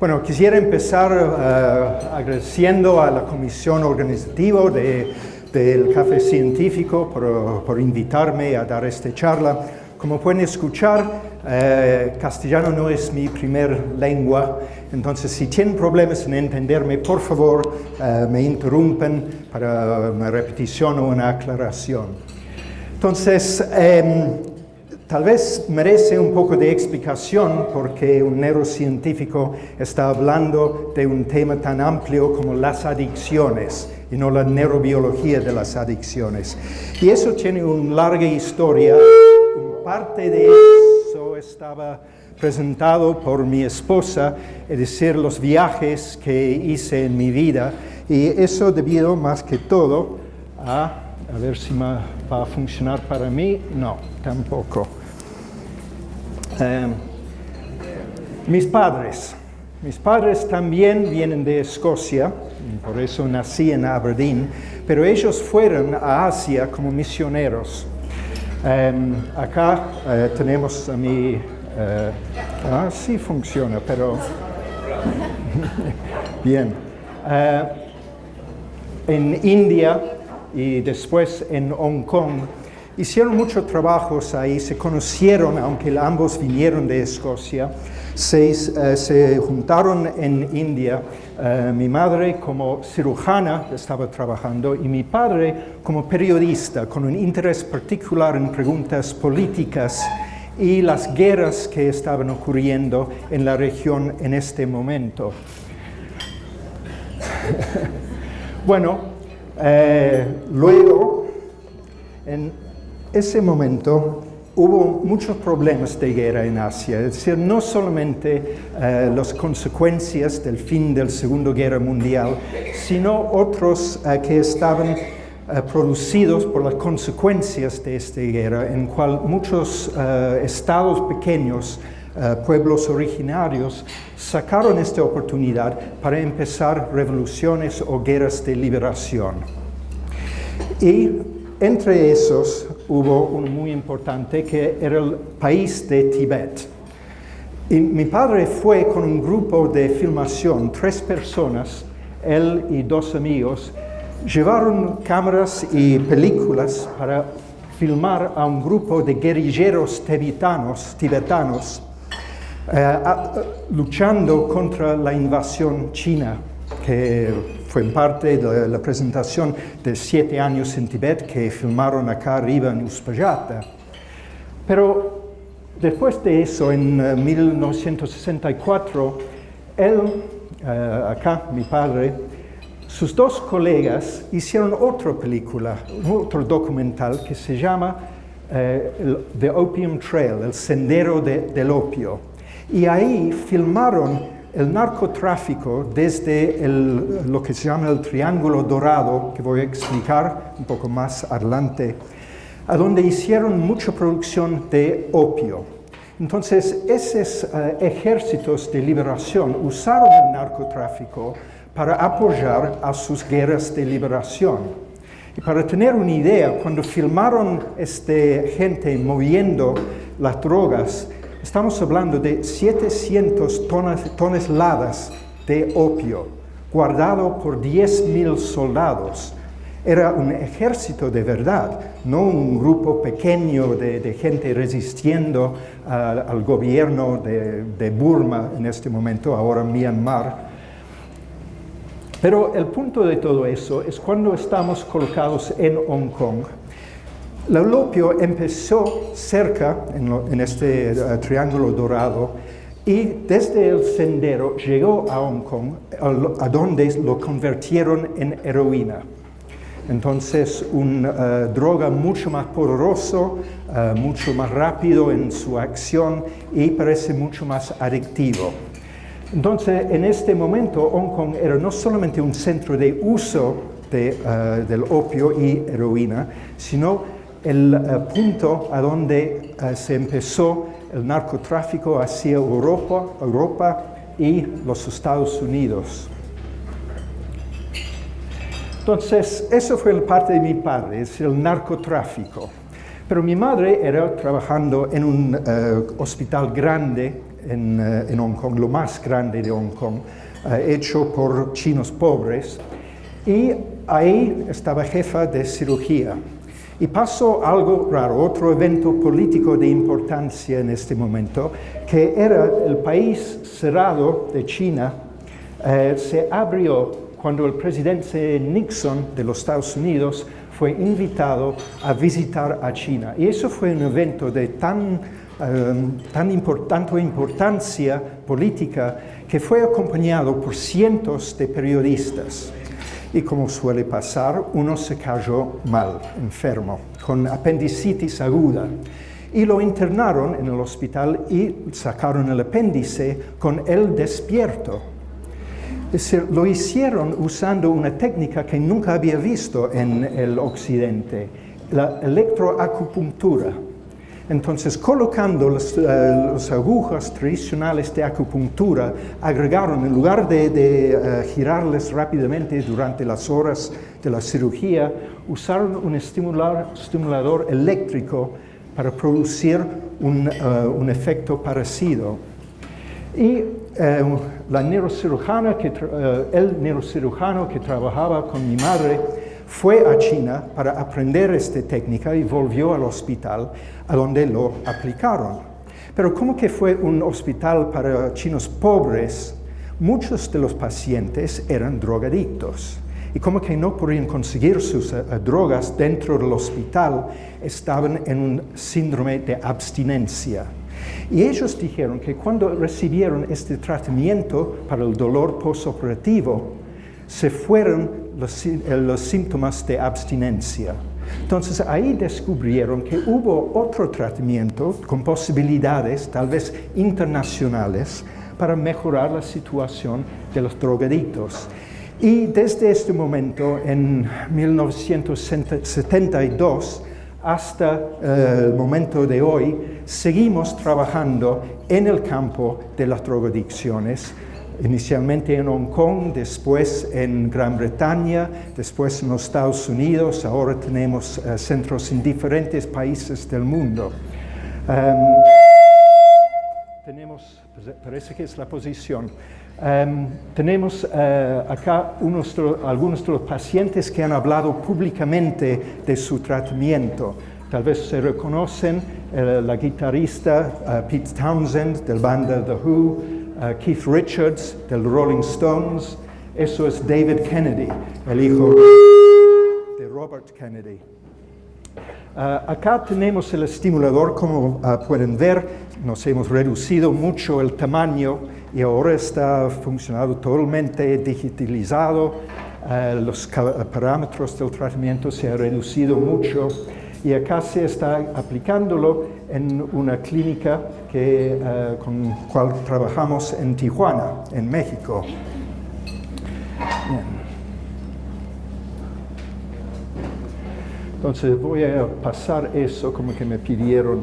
Bueno, quisiera empezar agradeciendo a la comisión organizativa del Café Científico por invitarme a dar esta charla. Como pueden escuchar, castellano no es mi primer lengua, entonces si tienen problemas en entenderme, por favor, me interrumpen para una repetición o una aclaración. Entonces, tal vez merece un poco de explicación porque un neurocientífico está hablando de un tema tan amplio como las adicciones y no la neurobiología de las adicciones. Y eso tiene una larga historia. Parte de eso estaba presentado por mi esposa, es decir, los viajes que hice en mi vida, y eso debido más que todo a ver si va a funcionar para mí, no, tampoco. Mis padres también vienen de Escocia, por eso nací en Aberdeen, pero ellos fueron a Asia como misioneros. Acá tenemos a mi... sí funciona, pero... Bien. En India y después en Hong Kong hicieron muchos trabajos ahí, se conocieron, aunque ambos vinieron de Escocia, se juntaron en India. Mi madre como cirujana estaba trabajando y mi padre como periodista con un interés particular en preguntas políticas y las guerras que estaban ocurriendo en la región en este momento. Bueno, luego, en ese momento, hubo muchos problemas de guerra en Asia, es decir, no solamente las consecuencias del fin de la Segunda Guerra Mundial, sino otros que estaban producidos por las consecuencias de esta guerra, en cual muchos estados pequeños, pueblos originarios, sacaron esta oportunidad para empezar revoluciones o guerras de liberación. Y entre esos hubo uno muy importante que era el país de Tibet. Y mi padre fue con un grupo de filmación, 3 personas, él y 2 amigos, llevaron cámaras y películas para filmar a un grupo de guerrilleros tibetanos luchando contra la invasión china, que fue parte de la presentación de 7 años en Tibet que filmaron acá arriba en Uspallata. Pero después de eso, en 1964, acá mi padre, sus 2 colegas hicieron otra película, otro documental que se llama The Opium Trail, el sendero del opio. Y ahí filmaron el narcotráfico desde lo que se llama el Triángulo Dorado, que voy a explicar un poco más adelante, a donde hicieron mucha producción de opio. Entonces, esos ejércitos de liberación usaron el narcotráfico para apoyar a sus guerras de liberación. Y para tener una idea, cuando filmaron gente moviendo las drogas, estamos hablando de 700 toneladas de opio, guardado por 10,000 soldados. Era un ejército de verdad, no un grupo pequeño de gente resistiendo al gobierno de Burma en este momento, ahora Myanmar. Pero el punto de todo eso es cuando estamos colocados en Hong Kong. El opio empezó cerca, en este triángulo dorado, y desde el sendero llegó a Hong Kong, a donde lo convirtieron en heroína. Entonces, una droga mucho más poderoso, mucho más rápido en su acción y parece mucho más adictivo. Entonces, en este momento, Hong Kong era no solamente un centro de uso del opio y heroína, sino el punto a donde se empezó el narcotráfico hacia Europa y los Estados Unidos. Entonces, eso fue la parte de mi padre, es el narcotráfico. Pero mi madre era trabajando en un hospital grande en Hong Kong, lo más grande de Hong Kong, hecho por chinos pobres, y ahí estaba jefa de cirugía. Y pasó algo raro, otro evento político de importancia en este momento, que era el país cerrado de China, se abrió cuando el presidente Nixon de los Estados Unidos fue invitado a visitar a China. Y eso fue un evento de tanta importancia política que fue acompañado por cientos de periodistas. Y como suele pasar, uno se cayó mal, enfermo, con apendicitis aguda. Y lo internaron en el hospital y sacaron el apéndice con él despierto. Es decir, lo hicieron usando una técnica que nunca había visto en el occidente, la electroacupuntura. Entonces, colocando las agujas tradicionales de acupuntura, agregaron, en lugar de girarles rápidamente durante las horas de la cirugía, usaron un estimulador eléctrico para producir un efecto parecido. Y el neurocirujano que trabajaba con mi madre fue a China para aprender esta técnica y volvió al hospital a donde lo aplicaron. Pero como que fue un hospital para chinos pobres, muchos de los pacientes eran drogadictos. Y como que no podían conseguir sus drogas dentro del hospital, estaban en un síndrome de abstinencia. Y ellos dijeron que cuando recibieron este tratamiento para el dolor postoperativo, se fueron los síntomas de abstinencia. Entonces ahí descubrieron que hubo otro tratamiento con posibilidades tal vez internacionales para mejorar la situación de los drogadictos. Y desde este momento, en 1972, hasta el momento de hoy, seguimos trabajando en el campo de las drogadicciones, inicialmente en Hong Kong, después en Gran Bretaña, después en los Estados Unidos, ahora tenemos centros en diferentes países del mundo. Parece que es la posición. Tenemos acá algunos de los pacientes que han hablado públicamente de su tratamiento. Tal vez se reconocen la guitarrista Pete Townshend del banda The Who, Keith Richards del Rolling Stones. Eso es David Kennedy, el hijo de Robert Kennedy. Acá tenemos el estimulador, como pueden ver, nos hemos reducido mucho el tamaño y ahora está funcionando totalmente digitalizado. Los parámetros del tratamiento se han reducido mucho y acá se está aplicándolo en una clínica con la cual trabajamos en Tijuana, en México. Bien. Entonces voy a pasar eso como que me pidieron.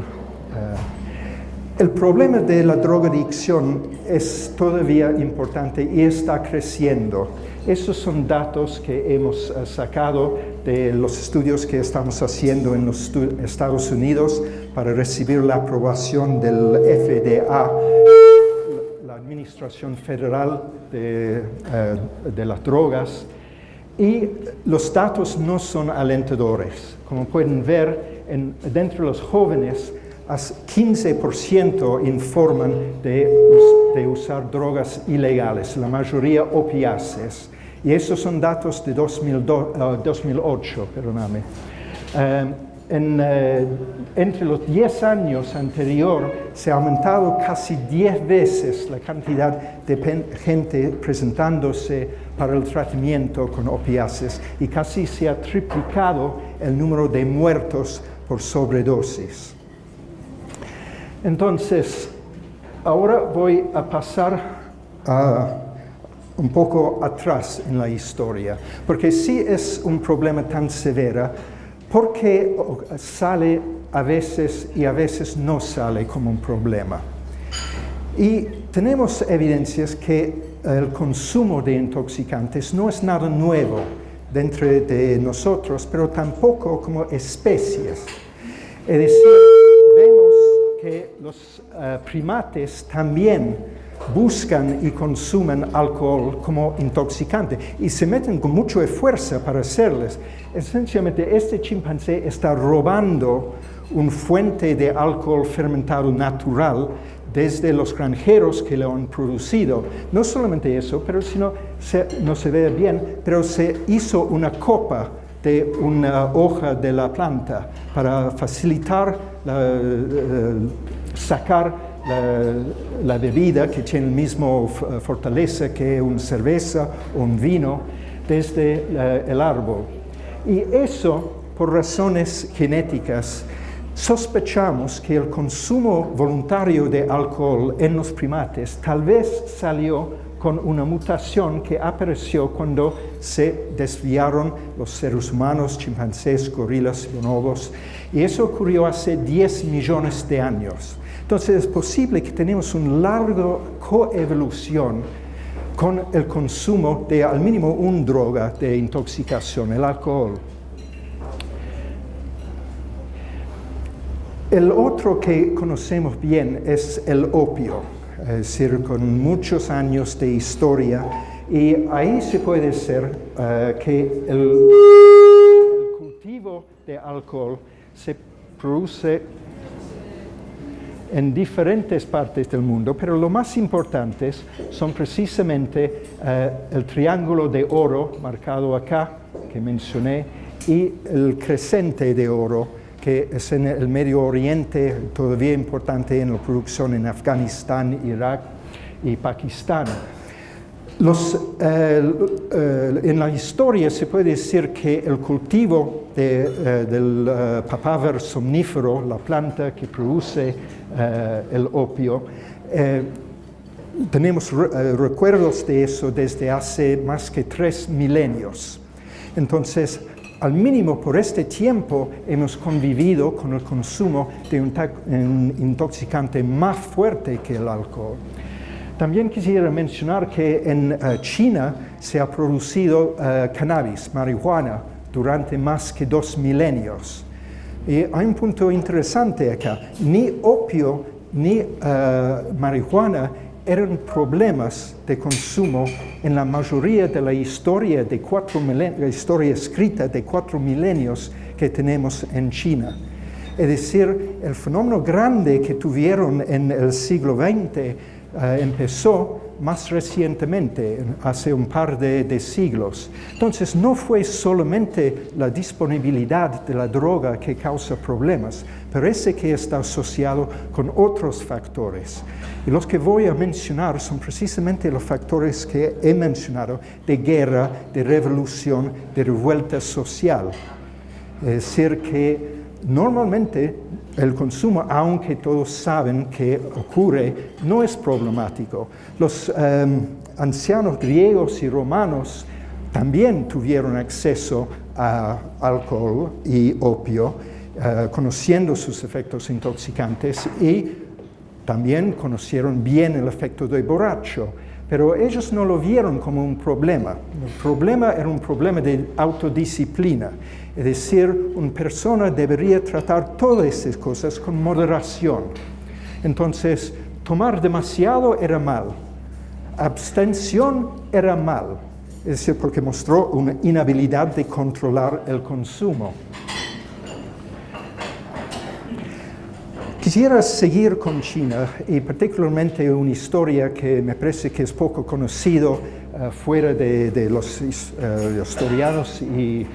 El problema de la drogadicción es todavía importante y está creciendo. Esos son datos que hemos sacado de los estudios que estamos haciendo en los Estados Unidos para recibir la aprobación del FDA, la Administración Federal de las Drogas. Y los datos no son alentadores. Como pueden ver, dentro de los jóvenes, 15% informan de usar drogas ilegales, la mayoría opiáceas. Y esos son datos de 2008, perdóname. Entre los 10 años anterior se ha aumentado casi 10 veces la cantidad de gente presentándose para el tratamiento con opiáceos y casi se ha triplicado el número de muertos por sobredosis. Entonces, ahora voy a pasar un poco atrás en la historia, porque si es un problema tan severo, ¿por qué sale a veces y a veces no sale como un problema? Y tenemos evidencias que el consumo de intoxicantes no es nada nuevo dentro de nosotros, pero tampoco como especies. Es decir, vemos que los primates también buscan y consumen alcohol como intoxicante y se meten con mucha fuerza para hacerles. Esencialmente, este chimpancé está robando una fuente de alcohol fermentado natural desde los granjeros que lo han producido. No solamente eso, pero no se ve bien, pero se hizo una copa de una hoja de la planta para facilitar sacar la bebida que tiene la misma fortaleza que una cerveza o un vino desde el árbol. Y eso, por razones genéticas, sospechamos que el consumo voluntario de alcohol en los primates tal vez salió con una mutación que apareció cuando se desviaron los seres humanos, chimpancés, gorilas, bonobos, y eso ocurrió hace 10 millones de años. Entonces es posible que tenemos una larga coevolución con el consumo de al mínimo una droga de intoxicación, el alcohol. El otro que conocemos bien es el opio. Es decir, con muchos años de historia, y ahí se puede decir que el cultivo de alcohol se produce en diferentes partes del mundo, pero lo más importantes son precisamente el triángulo de oro marcado acá, que mencioné, y el crescente de oro, que es en el Medio Oriente, todavía importante en la producción en Afganistán, Irak y Pakistán. En la historia se puede decir que el cultivo del papaver somnífero, la planta que produce el opio, tenemos recuerdos de eso desde hace más que 3 milenios. Entonces, al mínimo por este tiempo hemos convivido con el consumo de un intoxicante más fuerte que el alcohol. También quisiera mencionar que en China se ha producido cannabis, marihuana, durante más que 2 milenios. Y hay un punto interesante acá. Ni opio ni marihuana eran problemas de consumo en la mayoría de la historia escrita de 4 milenios que tenemos en China. Es decir, el fenómeno grande que tuvieron en el siglo XX empezó más recientemente, hace un par de siglos. Entonces, no fue solamente la disponibilidad de la droga que causa problemas, pero ese que está asociado con otros factores. Y los que voy a mencionar son precisamente los factores que he mencionado de guerra, de revolución, de revuelta social. Es decir, que normalmente el consumo, aunque todos saben que ocurre, no es problemático. Los ancianos griegos y romanos también tuvieron acceso a alcohol y opio, conociendo sus efectos intoxicantes, y también conocieron bien el efecto de borracho, pero ellos no lo vieron como un problema. El problema era un problema de autodisciplina. Es decir, una persona debería tratar todas estas cosas con moderación. Entonces, tomar demasiado era mal. Abstención era mal. Es decir, porque mostró una inhabilidad de controlar el consumo. Quisiera seguir con China, y particularmente una historia que me parece que es poco conocido fuera de los historianos y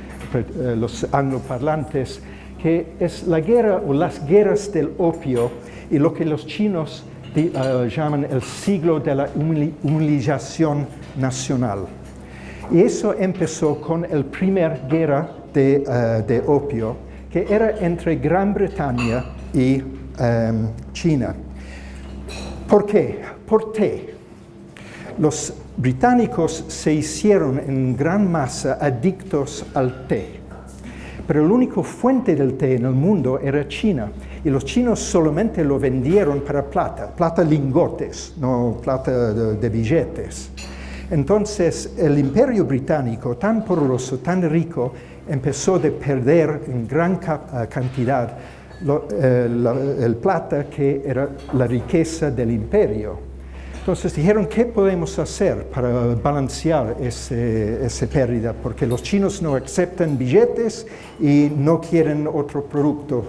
los angloparlantes, que es la guerra o las guerras del opio y lo que los chinos llaman el siglo de la humillación nacional. Y eso empezó con la primera guerra de opio, que era entre Gran Bretaña y China. ¿Por qué? Por té. Los británicos se hicieron en gran masa adictos al té, pero la única fuente del té en el mundo era China, y los chinos solamente lo vendieron para plata lingotes, no plata de billetes. Entonces el imperio británico, tan poderoso, tan rico, empezó a perder en gran cantidad el plata, que era la riqueza del imperio. Entonces dijeron, ¿qué podemos hacer para balancear esa pérdida? Porque los chinos no aceptan billetes y no quieren otro producto.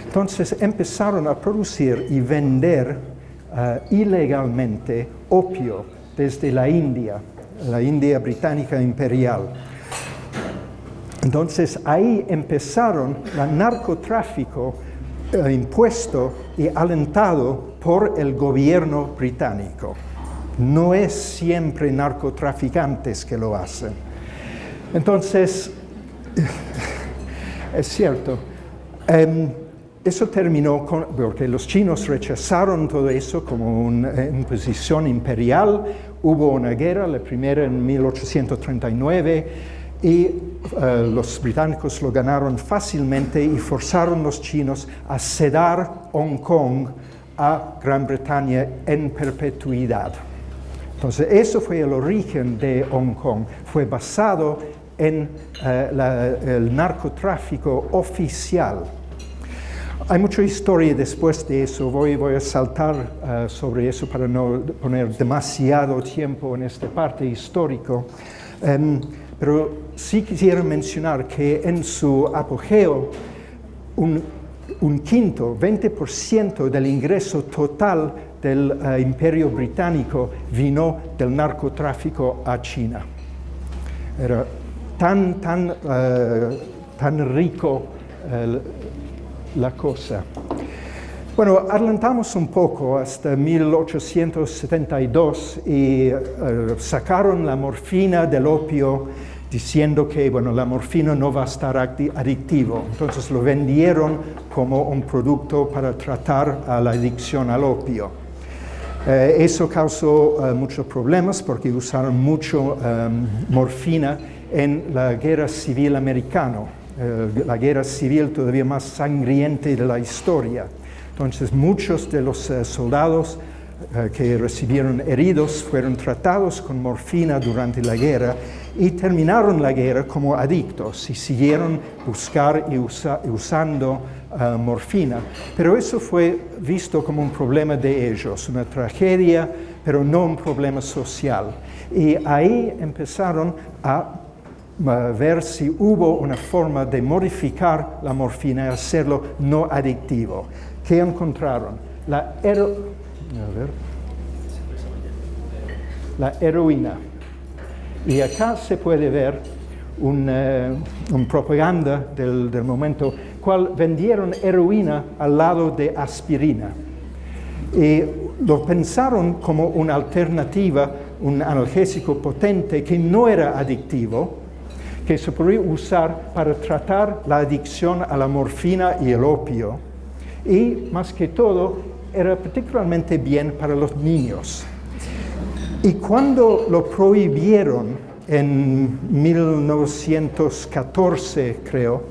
Entonces empezaron a producir y vender ilegalmente opio desde la India británica imperial. Entonces ahí empezaron el narcotráfico impuesto y alentado por el gobierno británico. No es siempre narcotraficantes que lo hacen. Entonces, es cierto, eso terminó porque los chinos rechazaron todo eso como una imposición imperial. Hubo una guerra, la primera en 1839, y los británicos lo ganaron fácilmente y forzaron a los chinos a ceder Hong Kong a Gran Bretaña en perpetuidad. Entonces, eso fue el origen de Hong Kong. Fue basado en el narcotráfico oficial. Hay mucha historia después de eso. Voy a saltar sobre eso para no poner demasiado tiempo en esta parte histórica. Pero sí quisiera mencionar que en su apogeo, un quinto, 20% del ingreso total del Imperio Británico vino del narcotráfico a China. Era tan rico la cosa. Bueno, adelantamos un poco hasta 1872 y sacaron la morfina del opio diciendo que, bueno, la morfina no va a estar adictivo. Entonces lo vendieron como un producto para tratar a la adicción al opio. Eso causó muchos problemas porque usaron mucho morfina en la guerra civil americana, la guerra civil todavía más sangrienta de la historia. Entonces muchos de los soldados que recibieron heridos fueron tratados con morfina durante la guerra y terminaron la guerra como adictos y siguieron buscar y usando morfina. Pero eso fue visto como un problema de ellos, una tragedia, pero no un problema social. Y ahí empezaron a ver si hubo una forma de modificar la morfina y hacerlo no adictivo. ¿Qué encontraron? La heroína. Y acá se puede ver una propaganda del momento, cual vendieron heroína al lado de aspirina. Y lo pensaron como una alternativa, un analgésico potente que no era adictivo, que se podía usar para tratar la adicción a la morfina y el opio. Y más que todo, era particularmente bien para los niños. Y cuando lo prohibieron en 1914, creo,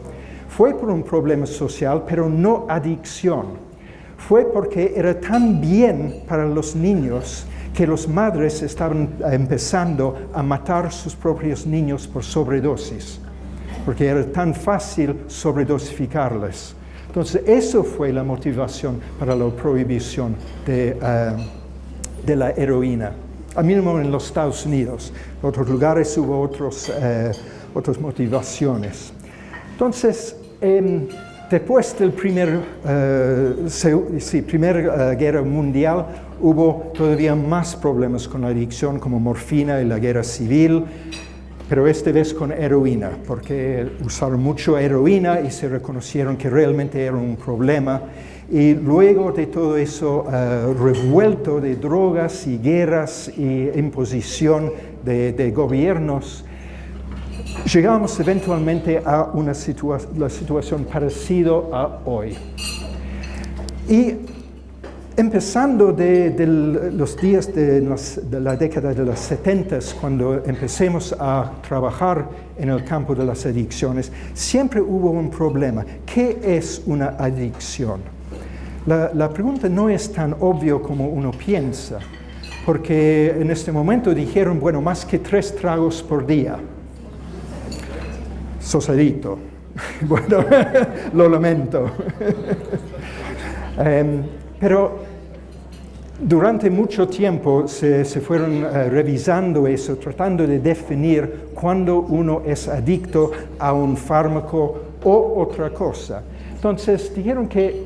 fue por un problema social, pero no adicción. Fue porque era tan bien para los niños que las madres estaban empezando a matar sus propios niños por sobredosis, porque era tan fácil sobredosificarles. Entonces, eso fue la motivación para la prohibición de la heroína. Al mismo en los Estados Unidos. En otros lugares hubo otras motivaciones. Entonces, después del Primera Guerra Mundial, hubo todavía más problemas con la adicción, como morfina y la guerra civil, pero esta vez con heroína, porque usaron mucho heroína y se reconocieron que realmente era un problema. Y luego de todo eso revuelto de drogas y guerras y imposición de gobiernos, llegamos eventualmente a la situación parecida a hoy. Y empezando de los días de la década de los 70, cuando empecemos a trabajar en el campo de las adicciones, siempre hubo un problema. ¿Qué es una adicción? La pregunta no es tan obvia como uno piensa, porque en este momento dijeron, bueno, más que 3 tragos por día, sos adicto. Bueno, lo lamento. Pero durante mucho tiempo se fueron revisando eso, tratando de definir cuándo uno es adicto a un fármaco o otra cosa. Entonces dijeron que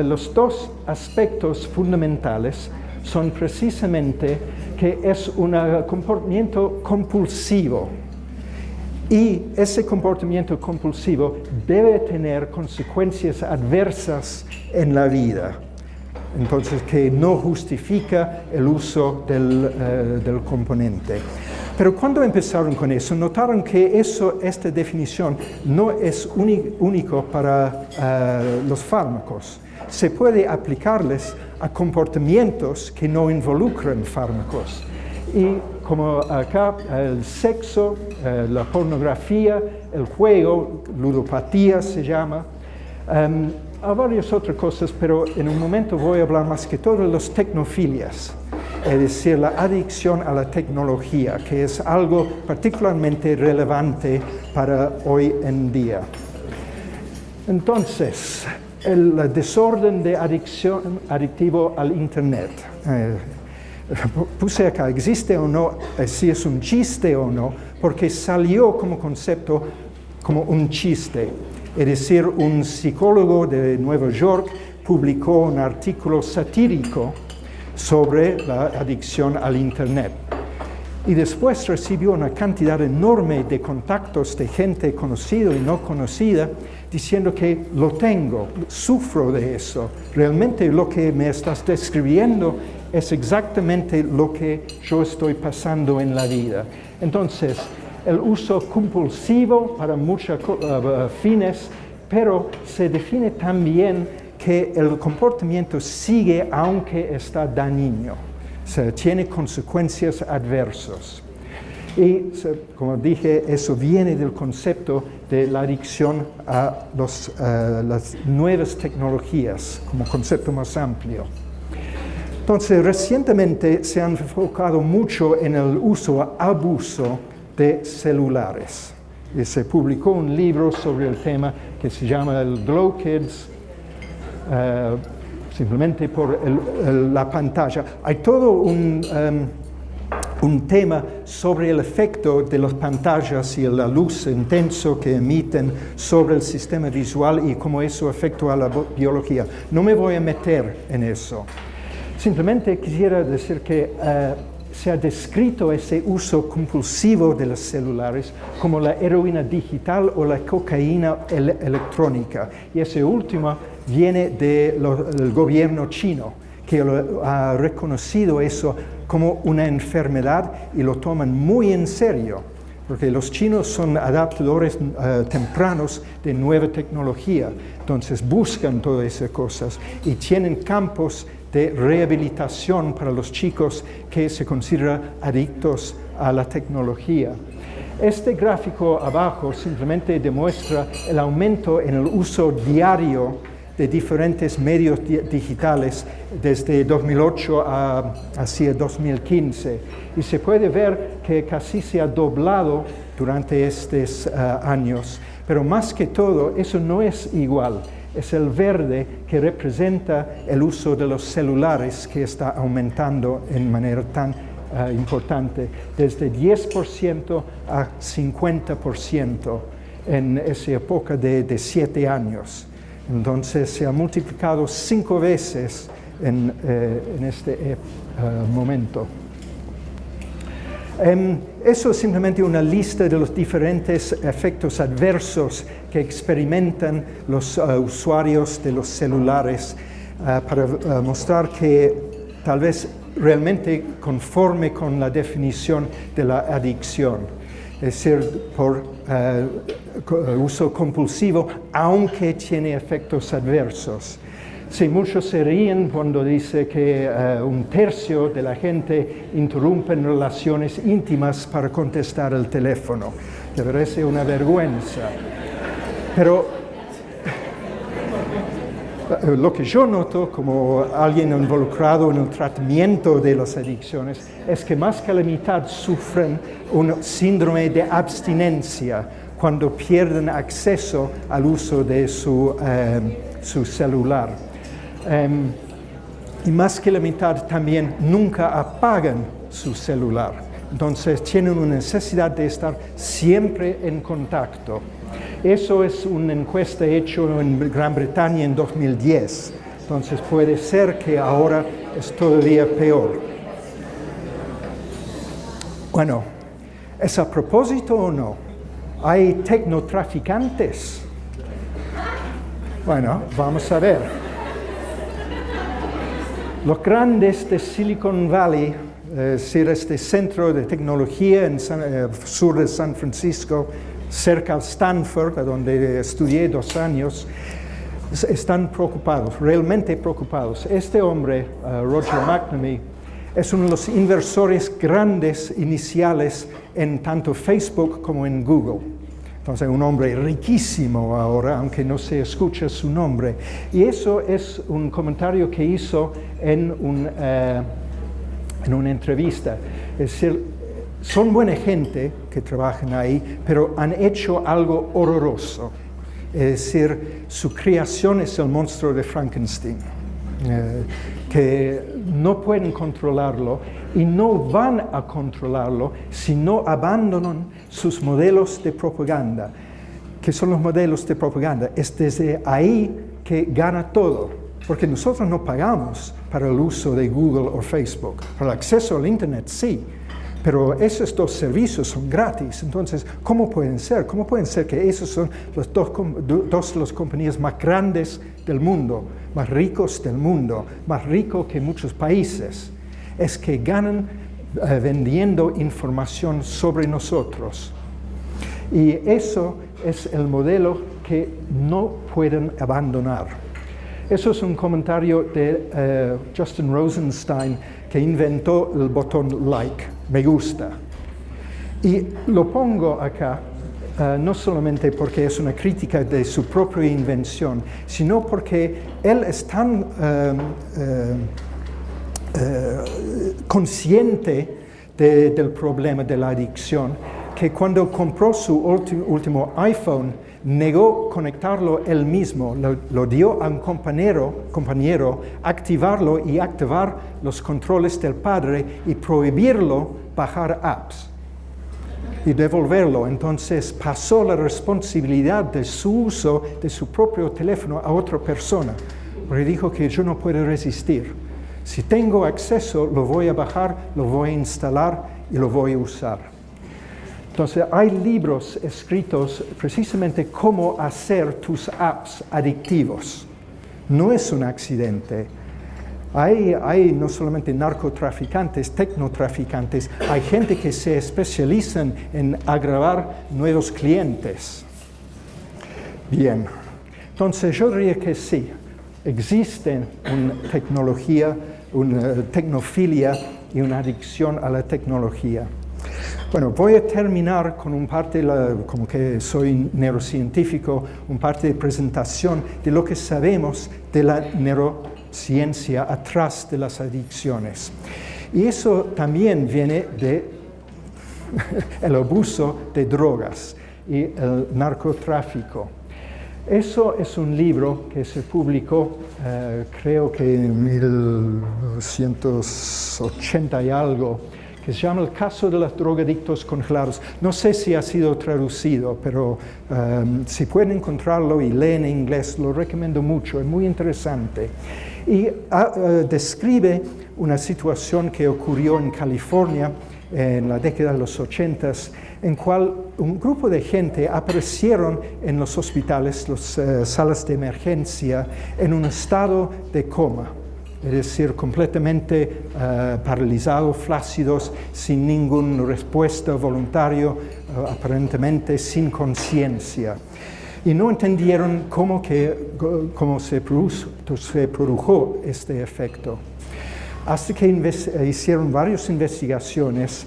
los dos aspectos fundamentales son precisamente que es un comportamiento compulsivo y ese comportamiento compulsivo debe tener consecuencias adversas en la vida. Entonces, que no justifica el uso del componente. Pero cuando empezaron con eso, notaron que esta definición no es único para los fármacos. Se puede aplicarles a comportamientos que no involucran fármacos. Y como acá, el sexo, la pornografía, el juego, ludopatía se llama, a varias otras cosas, pero en un momento voy a hablar más que todo de las tecnofilias, es decir, la adicción a la tecnología, que es algo particularmente relevante para hoy en día. Entonces, el desorden de adicción adictivo al Internet. Puse acá, ¿existe o no? Si es un chiste o no, porque salió como concepto como un chiste. Es decir, un psicólogo de Nueva York publicó un artículo satírico sobre la adicción al Internet. Y después recibió una cantidad enorme de contactos de gente conocida y no conocida diciendo que lo tengo, sufro de eso. Realmente lo que me estás describiendo es exactamente lo que yo estoy pasando en la vida. Entonces, el uso compulsivo para muchos fines, pero se define también que el comportamiento sigue aunque está dañino, o sea, tiene consecuencias adversas. Y, como dije, eso viene del concepto de la adicción a las nuevas tecnologías, como concepto más amplio. Entonces, recientemente se han enfocado mucho en el uso, abuso de celulares. Y se publicó un libro sobre el tema que se llama el Glow Kids, simplemente por la pantalla. Hay todo un tema sobre el efecto de las pantallas y la luz intensa que emiten sobre el sistema visual y cómo eso afecta a la biología. No me voy a meter en eso. Simplemente quisiera decir que se ha descrito ese uso compulsivo de los celulares como la heroína digital o la cocaína electrónica. Y ese último viene del gobierno chino, que ha reconocido eso como una enfermedad y lo toman muy en serio, porque los chinos son adaptadores tempranos de nueva tecnología, entonces buscan todas esas cosas y tienen campos de rehabilitación para los chicos que se consideran adictos a la tecnología. Este gráfico abajo simplemente demuestra el aumento en el uso diario de diferentes medios digitales desde 2008 hacia 2015. Y se puede ver que casi se ha doblado durante estos años. Pero más que todo, eso no es igual. Es el verde que representa el uso de los celulares que está aumentando en manera tan importante, desde 10% a 50% en esa época de 7 años. Entonces se ha multiplicado 5 veces en este momento. Eso es simplemente una lista de los diferentes efectos adversos que experimentan los usuarios de los celulares para mostrar que tal vez realmente conforme con la definición de la adicción, es decir, por uso compulsivo, aunque tiene efectos adversos. Sí, muchos se ríen cuando dice que 1/3 de la gente interrumpen relaciones íntimas para contestar el teléfono. Me parece una vergüenza. Pero lo que yo noto como alguien involucrado en el tratamiento de las adicciones es que más que la mitad sufren un síndrome de abstinencia cuando pierden acceso al uso de su celular. Y más que la mitad también nunca apagan su celular. Entonces tienen una necesidad de estar siempre en contacto. Eso es una encuesta hecha en Gran Bretaña en 2010. Entonces puede ser que ahora es todavía peor. Bueno, ¿es a propósito o no? ¿Hay tecnotraficantes? Bueno, vamos a ver. Los grandes de Silicon Valley, es decir, este centro de tecnología en sur de San Francisco, cerca de Stanford, donde estudié 2 años, están preocupados, realmente preocupados. Este hombre, Roger McNamee, es uno de los inversores grandes iniciales en tanto Facebook como en Google. Entonces, un hombre riquísimo ahora, aunque no se escucha su nombre. Y eso es un comentario que hizo en una entrevista. Es decir, son buena gente que trabajan ahí, pero han hecho algo horroroso. Es decir, su creación es el monstruo de Frankenstein, que no pueden controlarlo y no van a controlarlo si no abandonan sus modelos de propaganda. ¿Qué son los modelos de propaganda? Es desde ahí que gana todo, porque nosotros no pagamos para el uso de Google o Facebook. Para el acceso al Internet sí, pero esos 2 servicios son gratis. Entonces, ¿cómo pueden ser? ¿Cómo pueden ser que esos son las dos de las compañías más grandes del mundo, más ricos del mundo, más ricos que muchos países? Es que ganan vendiendo información sobre nosotros. Y eso es el modelo que no pueden abandonar. Eso es un comentario de Justin Rosenstein, que inventó el botón like, me gusta. Y lo pongo acá, no solamente porque es una crítica de su propia invención, sino porque él es tan consciente del problema de la adicción, que cuando compró su último iPhone, negó conectarlo él mismo, lo dio a un compañero activarlo y activar los controles del padre y prohibirlo bajar apps y devolverlo. Entonces pasó la responsabilidad de su uso de su propio teléfono a otra persona, porque dijo que yo no puedo resistir. Si tengo acceso, lo voy a bajar, lo voy a instalar y lo voy a usar. Entonces, hay libros escritos precisamente cómo hacer tus apps adictivos. No es un accidente. Hay no solamente narcotraficantes, tecnotraficantes, hay gente que se especializan en agravar nuevos clientes. Bien, entonces yo diría que sí, existe una tecnología, una tecnofilia y una adicción a la tecnología. Bueno, voy a terminar con un parte, como que soy neurocientífico, un parte de presentación de lo que sabemos de la neurociencia atrás de las adicciones. Y eso también viene de el abuso de drogas y el narcotráfico. Eso es un libro que se publicó, creo que en 1980 y algo, que se llama El caso de los drogadictos congelados. No sé si ha sido traducido, pero si pueden encontrarlo y leen en inglés, lo recomiendo mucho, es muy interesante. Y describe una situación que ocurrió en California en la década de los 80s, en cual un grupo de gente aparecieron en los hospitales, las salas de emergencia, en un estado de coma. Es decir, completamente paralizados, flácidos, sin ninguna respuesta voluntaria, aparentemente sin conciencia. Y no entendieron cómo se produjo este efecto. Hasta que hicieron varias investigaciones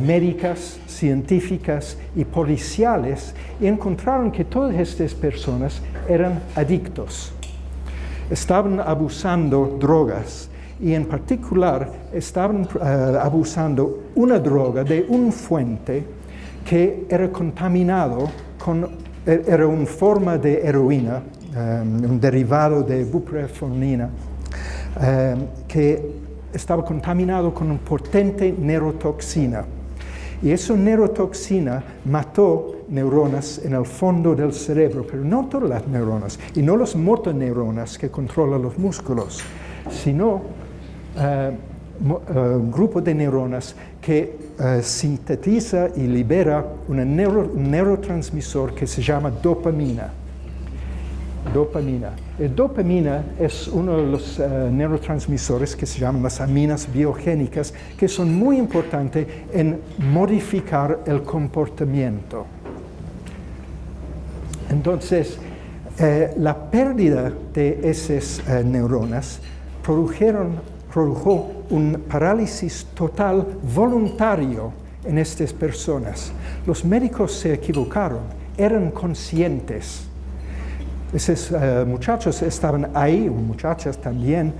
médicas, científicas y policiales, y encontraron que todas estas personas eran adictos. Estaban abusando drogas y en particular estaban abusando una droga de una fuente que era contaminado era una forma de heroína, un derivado de buprenorfina, que estaba contaminado con una potente neurotoxina. Y esa neurotoxina mató neuronas en el fondo del cerebro, pero no todas las neuronas, y no las motoneuronas que controlan los músculos, sino un grupo de neuronas que sintetiza y libera un neurotransmisor que se llama dopamina. El dopamina es uno de los neurotransmisores que se llaman las aminas biogénicas, que son muy importantes en modificar el comportamiento. Entonces, la pérdida de esas neuronas produjo un parálisis total voluntario en estas personas. Los médicos se equivocaron, eran conscientes. Esos muchachos estaban ahí, muchachas también,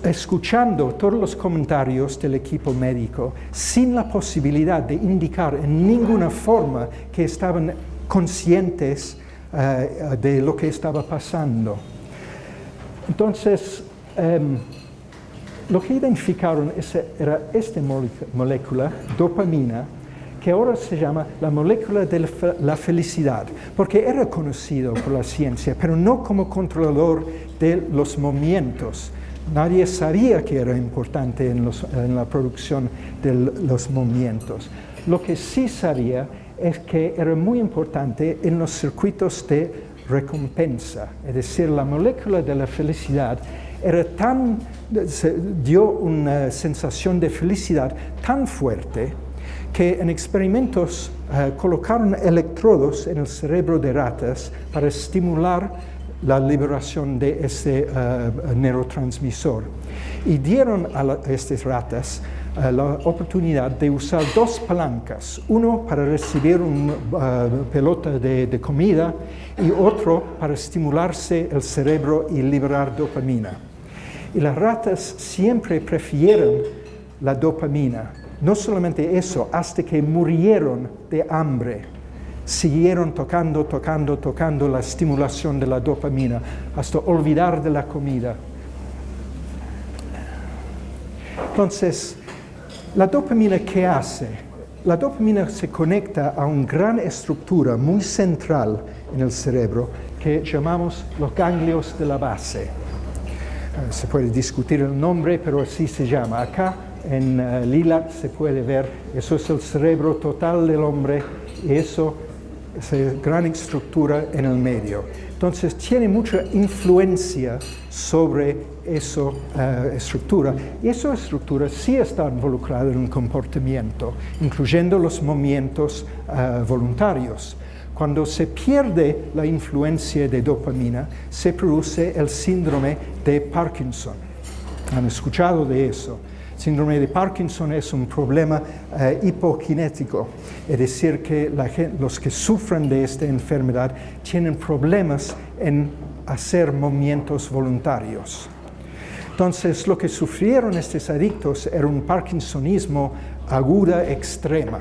escuchando todos los comentarios del equipo médico, sin la posibilidad de indicar en ninguna forma que estaban conscientes de lo que estaba pasando. Entonces, lo que identificaron era esta molécula, dopamina, que ahora se llama la molécula de la felicidad, porque era conocido por la ciencia, pero no como controlador de los movimientos. Nadie sabía que era importante en la producción de los movimientos. Lo que sí sabía es que era muy importante en los circuitos de recompensa, es decir, la molécula de la felicidad dio una sensación de felicidad tan fuerte que en experimentos colocaron electrodos en el cerebro de ratas para estimular la liberación de ese neurotransmisor. Y dieron a estas ratas la oportunidad de usar dos palancas, uno para recibir una pelota de comida y otro para estimularse el cerebro y liberar dopamina. Y las ratas siempre prefirieron la dopamina. No solamente eso, hasta que murieron de hambre, siguieron tocando la estimulación de la dopamina, hasta olvidar de la comida. Entonces, ¿la dopamina qué hace? La dopamina se conecta a una gran estructura muy central en el cerebro que llamamos los ganglios de la base. Se puede discutir el nombre, pero así se llama. Acá en lila se puede ver, eso es el cerebro total del hombre y eso es una gran estructura en el medio. Entonces tiene mucha influencia sobre esa estructura y esa estructura sí está involucrada en el comportamiento, incluyendo los movimientos voluntarios. Cuando se pierde la influencia de dopamina, se produce el síndrome de Parkinson. ¿Han escuchado de eso? El síndrome de Parkinson es un problema hipokinético, es decir, que los que sufren de esta enfermedad tienen problemas en hacer movimientos voluntarios. Entonces, lo que sufrieron estos adictos era un parkinsonismo aguda extrema.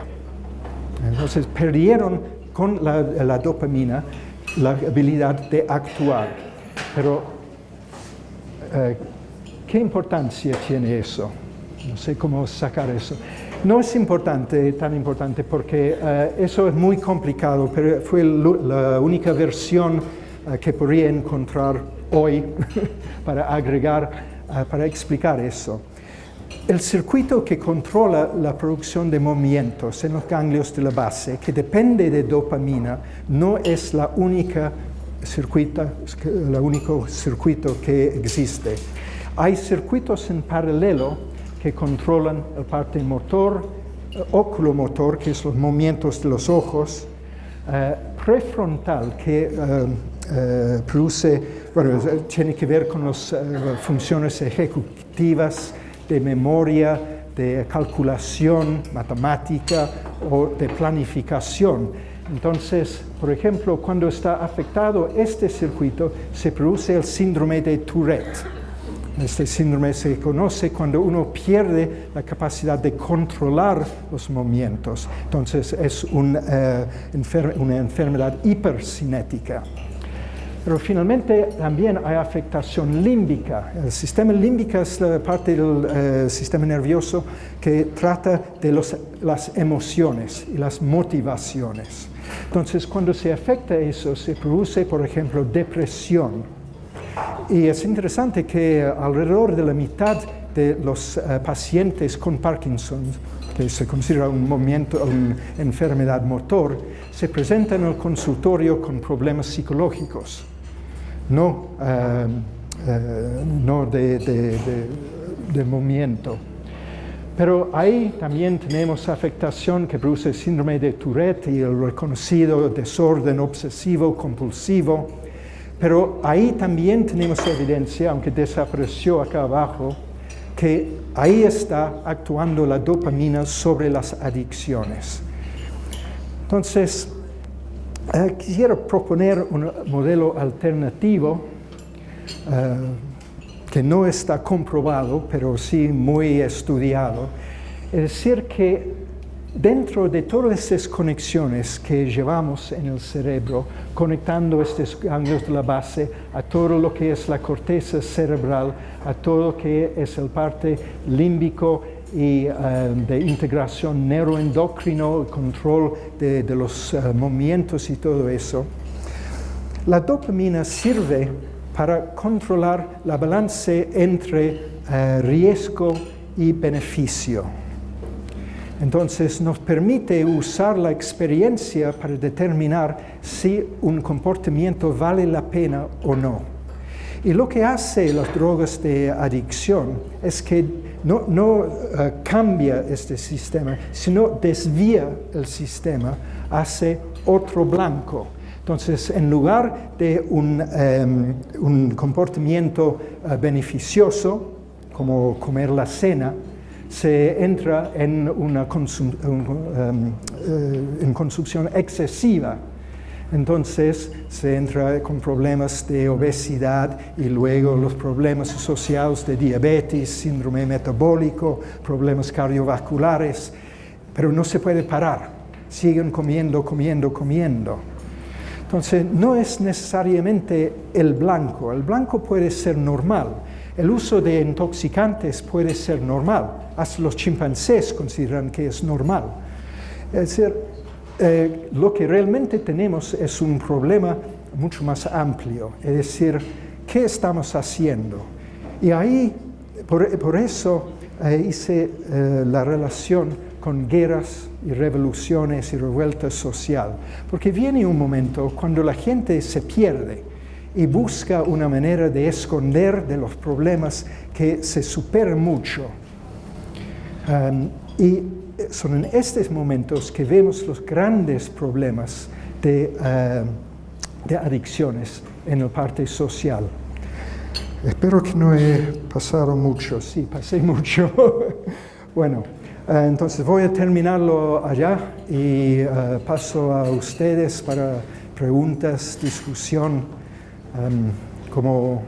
Entonces, perdieron con la dopamina la habilidad de actuar. Pero, ¿qué importancia tiene eso? No sé cómo sacar eso. No es tan importante porque eso es muy complicado, pero fue la única versión que podría encontrar hoy para agregar, para explicar eso. El circuito que controla la producción de movimientos en los ganglios de la base, que depende de dopamina, no es el único circuito que existe. Hay circuitos en paralelo que controlan la parte motor, oculomotor, que es los movimientos de los ojos, prefrontal, que tiene que ver con las funciones ejecutivas, de memoria, de calculación matemática o de planificación. Entonces, por ejemplo, cuando está afectado este circuito, se produce el síndrome de Tourette. Este síndrome se conoce cuando uno pierde la capacidad de controlar los movimientos. Entonces es una enfermedad hipercinética. Pero finalmente también hay afectación límbica. El sistema límbico es la parte del sistema nervioso que trata de las emociones y las motivaciones. Entonces, cuando se afecta eso, se produce, por ejemplo, depresión. Y es interesante que alrededor de la mitad de los pacientes con Parkinson, que se considera una enfermedad motor, se presentan en el consultorio con problemas psicológicos, no de movimiento. Pero ahí también tenemos afectación que produce el síndrome de Tourette y el reconocido desorden obsesivo compulsivo. Pero ahí también tenemos evidencia, aunque desapareció acá abajo, que ahí está actuando la dopamina sobre las adicciones. Entonces, quisiera proponer un modelo alternativo que no está comprobado, pero sí muy estudiado. Es decir, que dentro de todas estas conexiones que llevamos en el cerebro, conectando estos ganglios de la base a todo lo que es la corteza cerebral, a todo lo que es el parte límbico y de integración neuroendocrino, el control de los movimientos y todo eso, la dopamina sirve para controlar la balance entre riesgo y beneficio. Entonces nos permite usar la experiencia para determinar si un comportamiento vale la pena o no. Y lo que hace las drogas de adicción es que no cambia este sistema, sino desvía el sistema hacia otro blanco. Entonces, en lugar de un comportamiento beneficioso, como comer la cena, se entra en una consumpción excesiva. Entonces se entra con problemas de obesidad y luego los problemas asociados de diabetes, síndrome metabólico, problemas cardiovasculares, pero no se puede parar, siguen comiendo. Entonces no es necesariamente el blanco puede ser normal. El uso de intoxicantes puede ser normal, hasta los chimpancés consideran que es normal. Es decir, lo que realmente tenemos es un problema mucho más amplio, es decir, ¿qué estamos haciendo? Y ahí, por eso hice la relación con guerras y revoluciones y revueltas sociales, porque viene un momento cuando la gente se pierde y busca una manera de esconder de los problemas que se superan mucho. Y son en estos momentos que vemos los grandes problemas de adicciones en la parte social. Espero que no he pasado mucho. Sí, pasé mucho. Bueno, entonces voy a terminarlo allá y paso a ustedes para preguntas, discusión, como...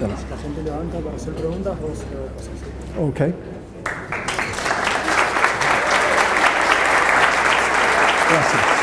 La gente levanta para hacer preguntas, vos lo pasás. Ok. Gracias.